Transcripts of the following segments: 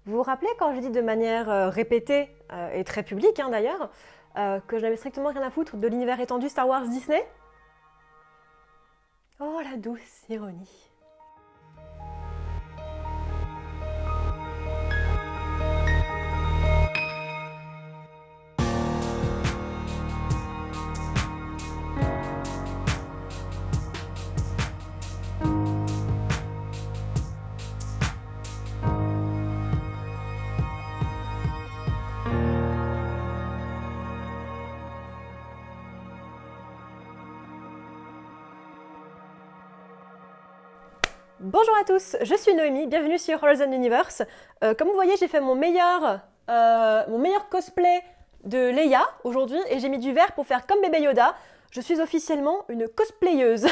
Vous vous rappelez quand je dis de manière répétée et très publique d'ailleurs, que je n'avais strictement rien à foutre de l'univers étendu Star Wars Disney? Oh la douce ironie. Bonjour à tous, je suis Noémie, bienvenue sur Horizon Universe. Comme vous voyez, j'ai fait mon meilleur cosplay de Leia aujourd'hui et j'ai mis du vert pour faire comme bébé Yoda. Je suis officiellement une cosplayeuse.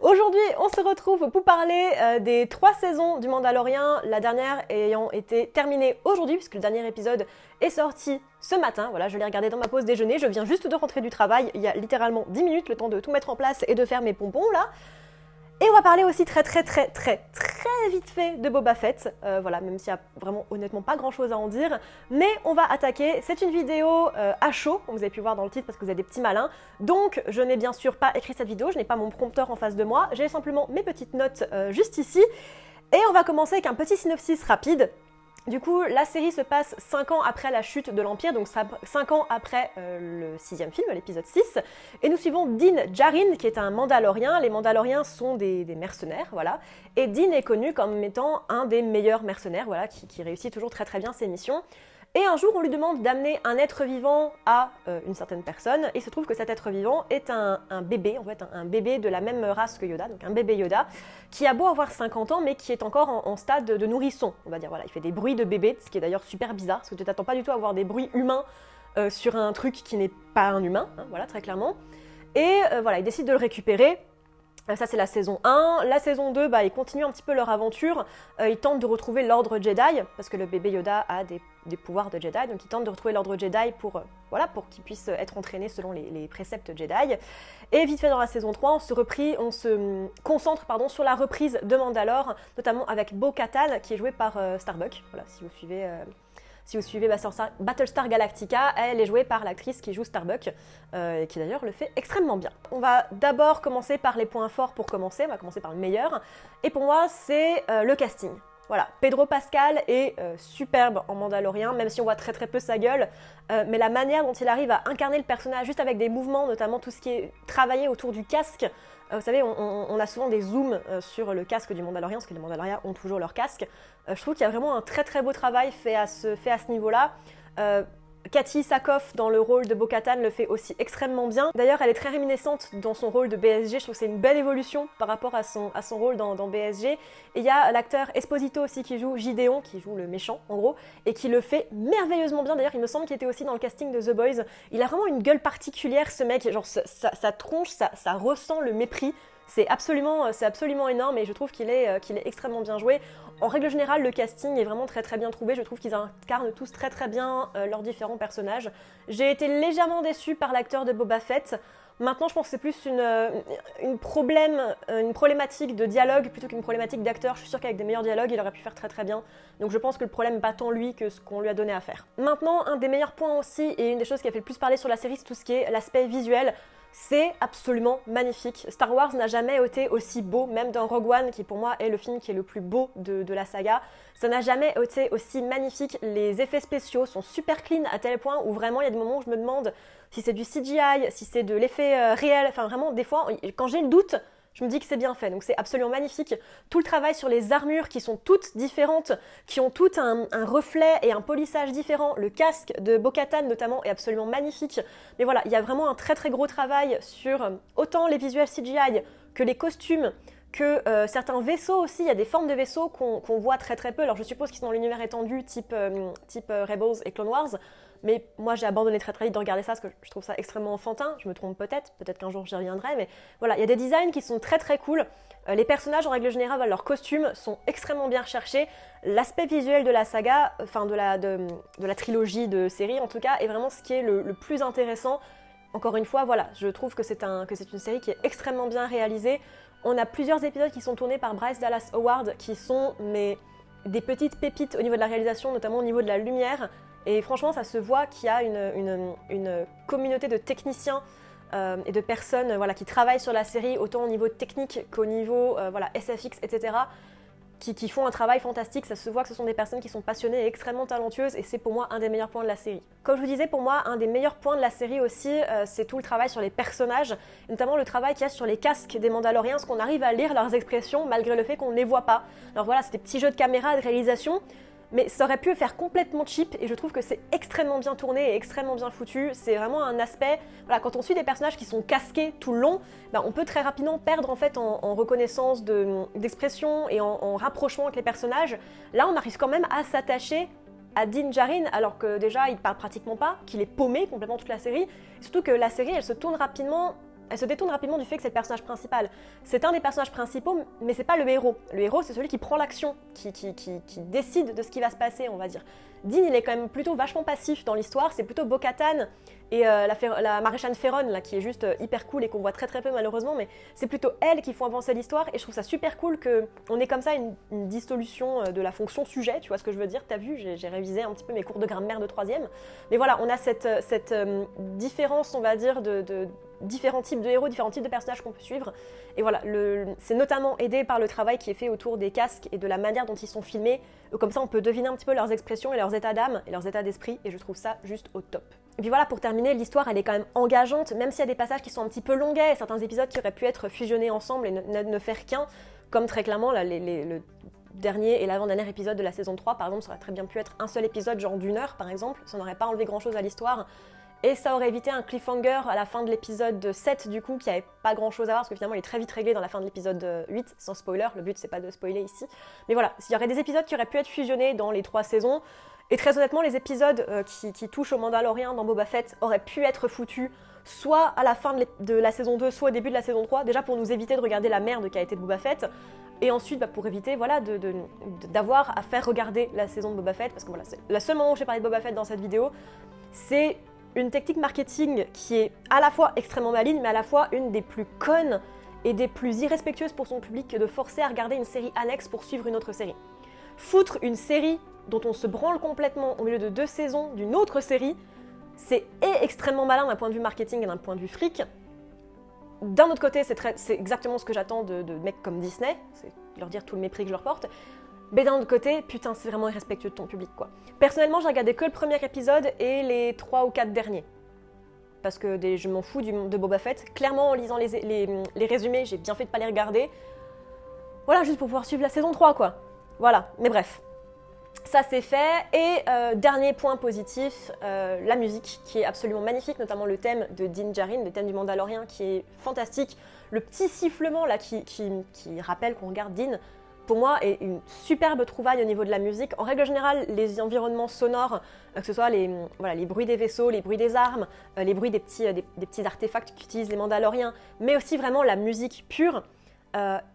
Aujourd'hui, on se retrouve pour parler des 3 saisons du Mandalorian, la dernière ayant été terminée aujourd'hui puisque le dernier épisode est sorti ce matin. Voilà, je l'ai regardé dans ma pause déjeuner, je viens juste de rentrer du travail, il y a littéralement 10 minutes, le temps de tout mettre en place et de faire mes pompons là. Et on va parler aussi très vite fait de Boba Fett, voilà, même s'il y a vraiment honnêtement pas grand chose à en dire, mais on va attaquer, c'est une vidéo à chaud, comme vous avez pu voir dans le titre parce que vous êtes des petits malins, donc je n'ai bien sûr pas écrit cette vidéo, je n'ai pas mon prompteur en face de moi, j'ai simplement mes petites notes juste ici, et on va commencer avec un petit synopsis rapide. Du coup, la série se passe 5 ans après la chute de l'Empire, donc 5 ans après le 6e film, l'épisode 6. Et nous suivons Din Djarin, qui est un Mandalorien. Les Mandaloriens sont des mercenaires, voilà. Et Din est connu comme étant un des meilleurs mercenaires, voilà, qui réussit toujours très bien ses missions. Et un jour, on lui demande d'amener un être vivant à une certaine personne, et il se trouve que cet être vivant est un bébé, en fait, un bébé de la même race que Yoda, donc un bébé Yoda, qui a beau avoir 50 ans, mais qui est encore en stade de nourrisson, on va dire. Voilà, il fait des bruits de bébé, ce qui est d'ailleurs super bizarre, parce que tu t'attends pas du tout à avoir des bruits humains sur un truc qui n'est pas un humain, voilà, très clairement. Et voilà, il décide de le récupérer. Ça, c'est la saison 1. La saison 2, ils continuent un petit peu leur aventure. Ils tentent de retrouver l'ordre Jedi, parce que le bébé Yoda a des pouvoirs de Jedi, donc ils tentent de retrouver l'ordre Jedi pour qu'il puisse être entraîné selon les préceptes Jedi. Et vite fait dans la saison 3, on se concentre sur la reprise de Mandalore, notamment avec Bo-Katan, qui est jouée par Starbuck. Voilà, si vous suivez Battlestar Galactica, elle est jouée par l'actrice qui joue Starbuck, qui d'ailleurs le fait extrêmement bien. On va d'abord commencer par les points forts pour commencer, on va commencer par le meilleur, et pour moi c'est le casting. Voilà, Pedro Pascal est superbe en Mandalorien, même si on voit très peu sa gueule, mais la manière dont il arrive à incarner le personnage juste avec des mouvements, notamment tout ce qui est travaillé autour du casque. Vous savez, on a souvent des zooms sur le casque du Mandalorian, parce que les Mandaloriens ont toujours leur casque. Je trouve qu'il y a vraiment un très beau travail fait à ce niveau-là. Cathy Sakoff dans le rôle de Bo-Katan le fait aussi extrêmement bien. D'ailleurs, elle est très réminiscente dans son rôle de BSG. Je trouve que c'est une belle évolution par rapport à son rôle dans BSG. Et il y a l'acteur Esposito aussi qui joue Gideon, qui joue le méchant en gros, et qui le fait merveilleusement bien. D'ailleurs, il me semble qu'il était aussi dans le casting de The Boys. Il a vraiment une gueule particulière, ce mec. Genre, sa tronche, ça ressent le mépris. C'est absolument énorme et je trouve qu'il est extrêmement bien joué. En règle générale, le casting est vraiment très bien trouvé. Je trouve qu'ils incarnent tous très bien leurs différents personnages. J'ai été légèrement déçue par l'acteur de Boba Fett. Maintenant, je pense que c'est plus une problématique de dialogue plutôt qu'une problématique d'acteur. Je suis sûre qu'avec des meilleurs dialogues, il aurait pu faire très bien. Donc je pense que le problème n'est pas tant lui que ce qu'on lui a donné à faire. Maintenant, un des meilleurs points aussi, et une des choses qui a fait le plus parler sur la série, c'est tout ce qui est l'aspect visuel. C'est absolument magnifique. Star Wars n'a jamais été aussi beau, même dans Rogue One, qui pour moi est le film qui est le plus beau de la saga. Ça n'a jamais été aussi magnifique. Les effets spéciaux sont super clean à tel point où vraiment il y a des moments où je me demande si c'est du CGI, si c'est de l'effet réel. Enfin vraiment, des fois, quand j'ai le doute, je me dis que c'est bien fait, donc c'est absolument magnifique. Tout le travail sur les armures qui sont toutes différentes, qui ont toutes un reflet et un polissage différent. Le casque de Bo-Katan notamment est absolument magnifique. Mais voilà, il y a vraiment un très gros travail sur autant les visuels CGI que les costumes, que certains vaisseaux aussi. Il y a des formes de vaisseaux qu'on voit très peu. Alors je suppose qu'ils sont dans l'univers étendu type Rebels et Clone Wars. Mais moi j'ai abandonné très vite de regarder ça parce que je trouve ça extrêmement enfantin, je me trompe peut-être qu'un jour j'y reviendrai, mais voilà, il y a des designs qui sont très cool. Les personnages en règle générale, leurs costumes sont extrêmement bien recherchés. L'aspect visuel de la saga, enfin de la trilogie de séries en tout cas, est vraiment ce qui est le plus intéressant. Encore une fois, voilà, je trouve que c'est une série qui est extrêmement bien réalisée. On a plusieurs épisodes qui sont tournés par Bryce Dallas Howard qui sont des petites pépites au niveau de la réalisation, notamment au niveau de la lumière. Et franchement, ça se voit qu'il y a une communauté de techniciens et de personnes qui travaillent sur la série, autant au niveau technique qu'au niveau SFX, etc., qui font un travail fantastique. Ça se voit que ce sont des personnes qui sont passionnées et extrêmement talentueuses, et c'est pour moi un des meilleurs points de la série. Comme je vous disais, pour moi, un des meilleurs points de la série aussi, c'est tout le travail sur les personnages, notamment le travail qu'il y a sur les casques des Mandaloriens, parce qu'on arrive à lire leurs expressions malgré le fait qu'on ne les voit pas. Alors voilà, c'est des petits jeux de caméra, de réalisation, mais ça aurait pu faire complètement cheap, et je trouve que c'est extrêmement bien tourné et extrêmement bien foutu. C'est vraiment un aspect, quand on suit des personnages qui sont casqués tout le long, on peut très rapidement perdre en fait en reconnaissance d'expression et en rapprochement avec les personnages. Là, on arrive quand même à s'attacher à Din Djarin, alors que déjà, il parle pratiquement pas, qu'il est paumé complètement toute la série. Et surtout que la série, elle se détourne rapidement du fait que c'est le personnage principal. C'est un des personnages principaux, mais c'est pas le héros. Le héros, c'est celui qui prend l'action, qui décide de ce qui va se passer, on va dire. Din, il est quand même plutôt vachement passif dans l'histoire, c'est plutôt Bo-Katan et la maréchale Ferron, là, qui est juste hyper cool et qu'on voit très très peu malheureusement, mais c'est plutôt elle qui font avancer l'histoire, et je trouve ça super cool qu'on ait comme ça une dissolution de la fonction sujet, tu vois ce que je veux dire, t'as vu, j'ai révisé un petit peu mes cours de grammaire de 3e, mais voilà, on a cette différence, on va dire, de différents types de héros, différents types de personnages qu'on peut suivre. Et voilà, c'est notamment aidé par le travail qui est fait autour des casques et de la manière dont ils sont filmés. Comme ça, on peut deviner un petit peu leurs expressions et leurs états d'âme et leurs états d'esprit, et je trouve ça juste au top. Et puis voilà, pour terminer, l'histoire, elle est quand même engageante, même s'il y a des passages qui sont un petit peu longuets, certains épisodes qui auraient pu être fusionnés ensemble et ne faire qu'un, comme très clairement là, le dernier et l'avant-dernier épisode de la saison 3, par exemple, ça aurait très bien pu être un seul épisode, genre d'1 heure, par exemple, ça n'aurait pas enlevé grand-chose à l'histoire. Et ça aurait évité un cliffhanger à la fin de l'épisode 7 du coup, qui avait pas grand chose à voir, parce que finalement il est très vite réglé dans la fin de l'épisode 8, sans spoiler, le but c'est pas de spoiler ici. Mais voilà, il y aurait des épisodes qui auraient pu être fusionnés dans les 3 saisons, et très honnêtement les épisodes qui touchent au Mandalorian dans Boba Fett auraient pu être foutus soit à la fin de la saison 2, soit au début de la saison 3, déjà pour nous éviter de regarder la merde qu'a été Boba Fett, et ensuite pour éviter d'avoir à faire regarder la saison de Boba Fett, parce que voilà, c'est le seul moment où j'ai parlé de Boba Fett dans cette vidéo, c'est une technique marketing qui est à la fois extrêmement maligne, mais à la fois une des plus connes et des plus irrespectueuses pour son public que de forcer à regarder une série annexe pour suivre une autre série. Foutre une série dont on se branle complètement au milieu de 2 saisons d'une autre série, c'est extrêmement malin d'un point de vue marketing et d'un point de vue fric. D'un autre côté, c'est exactement ce que j'attends de mecs comme Disney, c'est leur dire tout le mépris que je leur porte. Mais d'un autre côté, putain, c'est vraiment irrespectueux de ton public, quoi. Personnellement, j'ai regardé que le premier épisode et les 3 ou 4 derniers. Parce que je m'en fous de Boba Fett. Clairement, en lisant les résumés, j'ai bien fait de pas les regarder. Voilà, juste pour pouvoir suivre la saison 3, quoi. Voilà, mais bref. Ça, c'est fait. Et dernier point positif, la musique, qui est absolument magnifique, notamment le thème de Din Djarin, le thème du Mandalorien, qui est fantastique. Le petit sifflement, là, qui rappelle qu'on regarde Din, pour moi, est une superbe trouvaille au niveau de la musique. En règle générale, les environnements sonores, que ce soit les bruits des vaisseaux, les bruits des armes, les bruits des petits artefacts qu'utilisent les Mandaloriens, mais aussi vraiment la musique pure.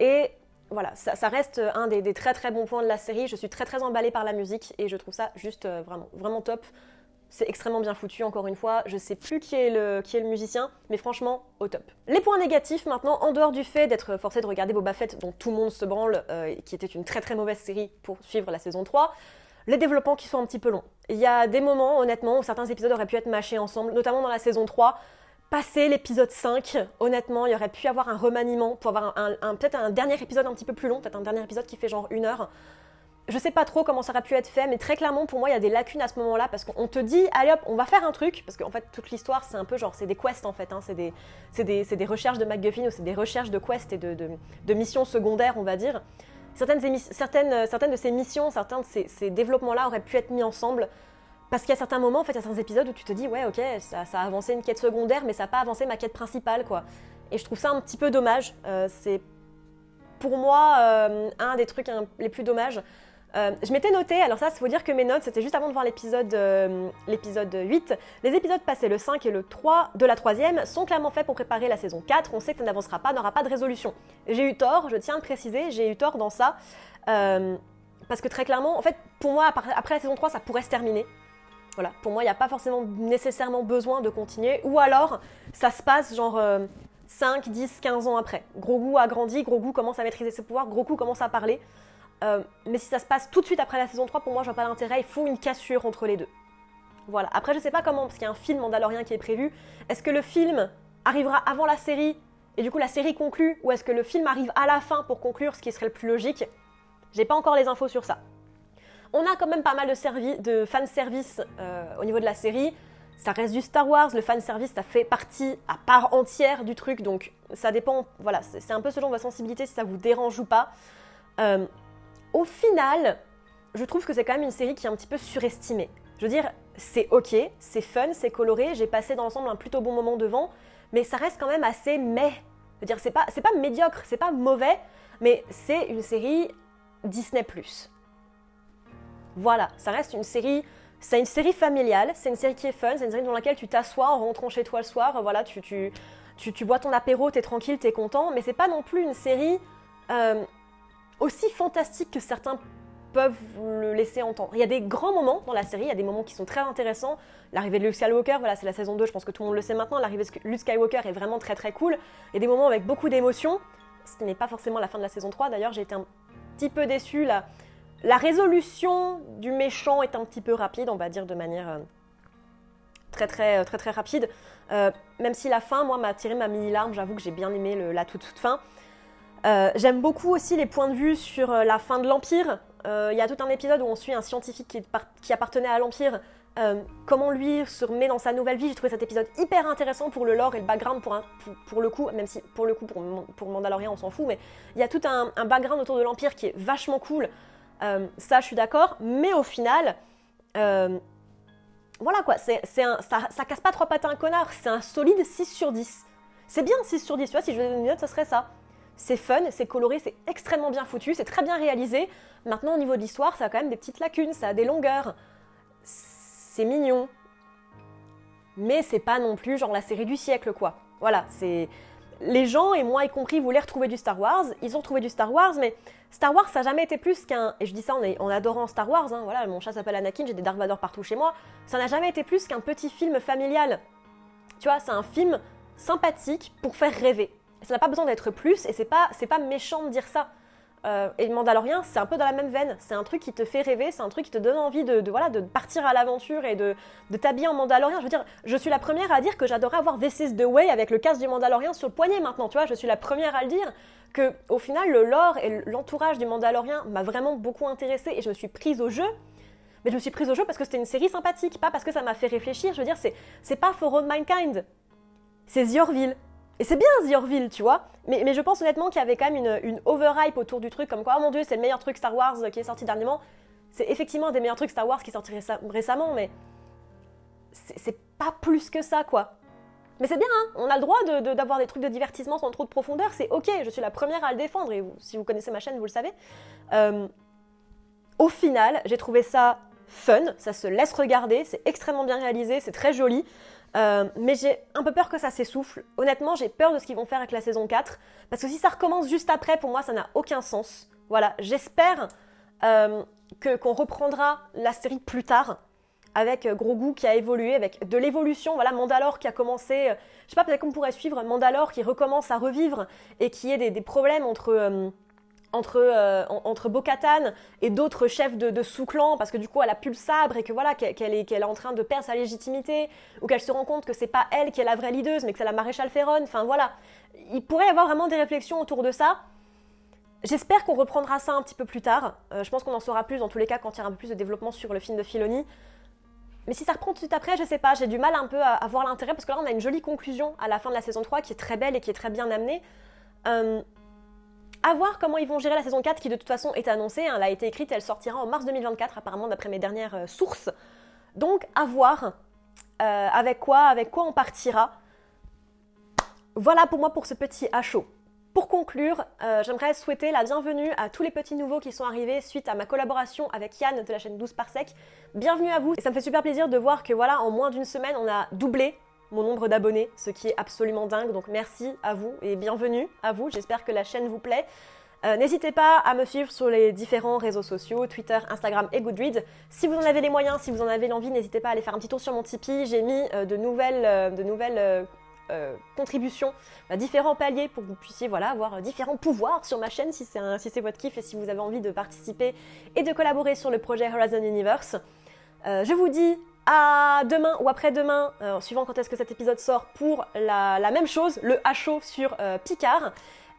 Et voilà, ça reste un des très très bons points de la série. Je suis très très emballée par la musique et je trouve ça juste vraiment, vraiment top. C'est extrêmement bien foutu, encore une fois. Je sais plus qui est le musicien, mais franchement, au top. Les points négatifs maintenant, en dehors du fait d'être forcé de regarder Boba Fett, dont tout le monde se branle, qui était une très très mauvaise série pour suivre la saison 3, les développements qui sont un petit peu longs. Il y a des moments, honnêtement, où certains épisodes auraient pu être mâchés ensemble, notamment dans la saison 3. Passer l'épisode 5, honnêtement, il y aurait pu y avoir un remaniement pour avoir peut-être un dernier épisode un petit peu plus long, peut-être un dernier épisode qui fait genre 1 heure. Je sais pas trop comment ça aurait pu être fait, mais très clairement, pour moi, il y a des lacunes à ce moment-là, parce qu'on te dit, allez hop, on va faire un truc, parce qu'en fait, toute l'histoire, c'est un peu genre, c'est des quests en fait, hein, c'est des recherches de MacGuffin, ou c'est des recherches de quests et de missions secondaires, on va dire. Certaines de ces missions, certains de ces développements-là auraient pu être mis ensemble, parce qu'il y a certains moments, en fait, il y a certains épisodes où tu te dis, ouais, ok, ça a avancé une quête secondaire, mais ça n'a pas avancé ma quête principale, quoi. Et je trouve ça un petit peu dommage. C'est, pour moi, un des trucs les plus dommages. Je m'étais noté, alors ça, il faut dire que mes notes, c'était juste avant de voir l'épisode 8. Les épisodes passés, le 5 et le 3 de la 3e, sont clairement faits pour préparer la saison 4. On sait que ça n'avancera pas, n'aura pas de résolution. J'ai eu tort, je tiens à le préciser, j'ai eu tort dans ça. Parce que très clairement, en fait, pour moi, après la saison 3, ça pourrait se terminer. Voilà, pour moi, il n'y a pas forcément nécessairement besoin de continuer. Ou alors, ça se passe genre 5, 10, 15 ans après. Grogu a grandi, Grogu commence à maîtriser ses pouvoirs, Grogu commence à parler. mais si ça se passe tout de suite après la saison 3, pour moi, je vois pas l'intérêt. Il faut une cassure entre les deux. Voilà. Après, je sais pas comment, parce qu'il y a un film Mandalorian qui est prévu. Est-ce que le film arrivera avant la série et du coup la série conclut, ou est-ce que le film arrive à la fin pour conclure, ce qui serait le plus logique? J'ai pas encore les infos sur ça. On a quand même pas mal de fanservice au niveau de la série. Ça reste du Star Wars, le fanservice, ça fait partie à part entière du truc, donc ça dépend, voilà, c'est un peu selon votre sensibilité, si ça vous dérange ou pas. Au final, je trouve que c'est quand même une série qui est un petit peu surestimée. Je veux dire, c'est ok, c'est fun, c'est coloré, j'ai passé dans l'ensemble un plutôt bon moment devant, mais ça reste quand même assez meh. Je veux dire, c'est pas médiocre, c'est pas mauvais, mais c'est une série Disney+. Voilà, ça reste une série... C'est une série familiale, c'est une série qui est fun, c'est une série dans laquelle tu t'assois en rentrant chez toi le soir, voilà, tu bois ton apéro, t'es tranquille, t'es content, mais c'est pas non plus une série aussi fantastique que certains peuvent le laisser entendre. Il y a des grands moments dans la série, il y a des moments qui sont très intéressants. L'arrivée de Luke Skywalker, voilà, c'est la saison 2, je pense que tout le monde le sait maintenant, l'arrivée de Luke Skywalker est vraiment très très cool. Il y a des moments avec beaucoup d'émotions, ce qui n'est pas forcément la fin de la saison 3, d'ailleurs j'ai été un petit peu déçue là. La résolution du méchant est un petit peu rapide, on va dire de manière très rapide. Même si la fin, moi, m'a tiré ma mini-larme, j'avoue que j'ai bien aimé la toute fin. J'aime beaucoup aussi les points de vue sur la fin de l'Empire. Il y a tout un épisode où on suit un scientifique qui appartenait à l'Empire. Comment lui se remet dans sa nouvelle vie. J'ai trouvé cet épisode hyper intéressant pour le lore et le background pour le coup, même si pour le coup pour Mandalorian on s'en fout, mais il y a tout un background autour de l'Empire qui est vachement cool. Ça je suis d'accord, mais au final voilà quoi, ça casse pas trois pattes à un connard, c'est un solide 6 sur 10. C'est bien 6 sur 10, tu vois, si je devais donner une note, ça serait ça. C'est fun, c'est coloré, c'est extrêmement bien foutu, c'est très bien réalisé. Maintenant au niveau de l'histoire, ça a quand même des petites lacunes, ça a des longueurs. C'est mignon. Mais c'est pas non plus genre la série du siècle quoi. Voilà, c'est... Les gens, et moi y compris, voulaient retrouver du Star Wars. Ils ont retrouvé du Star Wars, mais Star Wars, ça n'a jamais été plus qu'un... Et je dis ça en adorant Star Wars, hein, voilà, mon chat s'appelle Anakin, j'ai des Dark Vador partout chez moi. Ça n'a jamais été plus qu'un petit film familial. Tu vois, c'est un film sympathique pour faire rêver. Ça n'a pas besoin d'être plus, et c'est pas méchant de dire ça. Et Mandalorian, c'est un peu dans la même veine. C'est un truc qui te fait rêver, c'est un truc qui te donne envie de partir à l'aventure et de t'habiller en Mandalorian. Je veux dire, je suis la première à dire que j'adorais avoir This is the Way avec le casque du Mandalorian sur le poignet maintenant, tu vois. Je suis la première à le dire que, au final, le lore et l'entourage du Mandalorian m'a vraiment beaucoup intéressée et je me suis prise au jeu. Mais je me suis prise au jeu parce que c'était une série sympathique, pas parce que ça m'a fait réfléchir. Je veux dire, c'est pas For All Mankind, c'est The Orville. Et c'est bien The Orville, tu vois, mais je pense honnêtement qu'il y avait quand même une overhype autour du truc, comme quoi, oh mon dieu, c'est le meilleur truc Star Wars qui est sorti dernièrement. C'est effectivement un des meilleurs trucs Star Wars qui est sorti récemment, mais c'est pas plus que ça, quoi. Mais c'est bien, hein, on a le droit d'avoir des trucs de divertissement sans trop de profondeur, c'est ok, je suis la première à le défendre, et si vous connaissez ma chaîne, vous le savez. Au final, j'ai trouvé ça fun, ça se laisse regarder, c'est extrêmement bien réalisé, c'est très joli. Mais j'ai un peu peur que ça s'essouffle. Honnêtement, j'ai peur de ce qu'ils vont faire avec la saison 4. Parce que si ça recommence juste après, pour moi, ça n'a aucun sens. Voilà, j'espère qu'on reprendra la série plus tard. Avec Grogu qui a évolué, avec de l'évolution. Voilà, Mandalore qui a commencé... je sais pas, peut-être qu'on pourrait suivre Mandalore qui recommence à revivre. Et qui ait des problèmes entre Bo-Katan et d'autres chefs de sous-clan, parce que du coup elle a plus le sabre et que voilà qu'elle est en train de perdre sa légitimité, ou qu'elle se rend compte que c'est pas elle qui est la vraie leaduse mais que c'est la maréchale Ferron. Enfin voilà, il pourrait y avoir vraiment des réflexions autour de ça. J'espère qu'on reprendra ça un petit peu plus tard. Je pense qu'on en saura plus dans tous les cas quand il y aura un peu plus de développement sur le film de Filoni. Mais si ça reprend tout de suite après, je sais pas, j'ai du mal un peu à voir l'intérêt, parce que là on a une jolie conclusion à la fin de la saison 3 qui est très belle et qui est très bien amenée. À voir comment ils vont gérer la saison 4 qui de toute façon est annoncée, hein, elle a été écrite et elle sortira en mars 2024 apparemment d'après mes dernières sources. Donc à voir avec quoi on partira. Voilà pour moi pour ce petit à chaud. Pour conclure, j'aimerais souhaiter la bienvenue à tous les petits nouveaux qui sont arrivés suite à ma collaboration avec Yann de la chaîne 12 Parsec. Bienvenue à vous, et ça me fait super plaisir de voir que voilà, en moins d'une semaine on a doublé mon nombre d'abonnés, ce qui est absolument dingue, donc merci à vous et bienvenue à vous, j'espère que la chaîne vous plaît. N'hésitez pas à me suivre sur les différents réseaux sociaux, Twitter, Instagram et Goodreads. Si vous en avez les moyens, si vous en avez l'envie, n'hésitez pas à aller faire un petit tour sur mon Tipeee, j'ai mis de nouvelles contributions, différents paliers pour que vous puissiez avoir différents pouvoirs sur ma chaîne si c'est votre kiff et si vous avez envie de participer et de collaborer sur le projet Horizon Universe. Je vous dis à demain ou après-demain, suivant quand est-ce que cet épisode sort, pour la même chose, le HO sur Picard.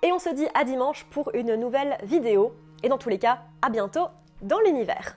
Et on se dit à dimanche pour une nouvelle vidéo. Et dans tous les cas, à bientôt dans l'univers.